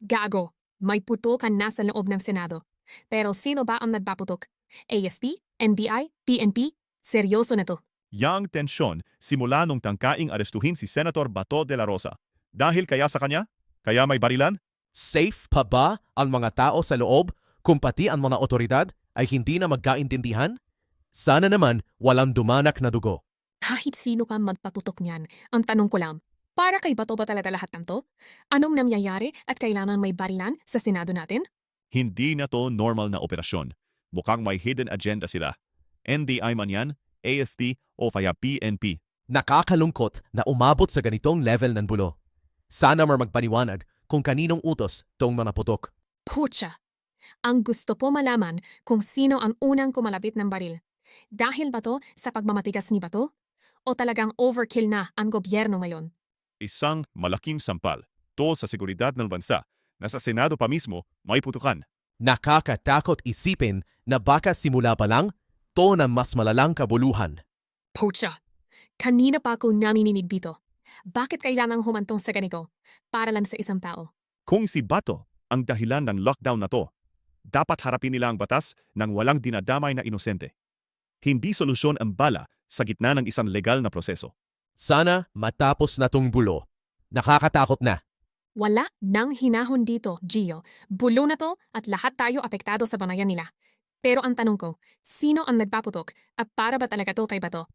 Gago, may putol ka na sa loob ng Senado. Pero sino ba ang nagpaputok? AFP? NBI? PNP? Seryoso na to. Yang tensyon simula nung tangkaing arestuhin si Senator Bato de la Rosa. Dahil kaya sa kanya? Kaya may barilan? Safe pa ba ang mga tao sa loob kung pati ang mga otoridad ay hindi na magkaintindihan? Sana naman walang dumanak na dugo. Kahit sino ka magpaputok niyan, ang tanong ko lang, para kay Bato ba talaga lahat ng to? Anong nangyayari at kailangan may barilan sa Senado natin? Hindi na to normal na operasyon. Mukhang may hidden agenda sila. NDI man yan, AFP o kaya PNP. Nakakalungkot na umabot sa ganitong level ng bulo. Sana magpaniwanag kung kaninong utos tong mga putok. Pucha! Ang gusto po malaman kung sino ang unang kumalapit ng baril. Dahil ba to sa pagmamatigas ni Bato? O talagang overkill na ang gobyerno ngayon? Isang malaking sampal. To sa seguridad ng bansa na sa Senado pa mismo may putukan. Nakakatakot isipin na baka simula pa lang to na mas malalang kabuluhan. Pucha! Kanina pa ako nanininig dito. Bakit kailangang humantong sa ganito? Para lang sa isang tao. Kung si Bato ang dahilan ng lockdown na to, dapat harapin nila ang batas ng walang dinadamay na inosente. Hindi solusyon ang bala sa gitna ng isang legal na proseso. Sana matapos na tong bulo. Nakakatakot na. Wala nang hinahon dito, Gio. Bulo na to at lahat tayo apektado sa banayan nila. Pero ang tanong ko, sino ang nagpaputok at para ba talaga to kay Bato?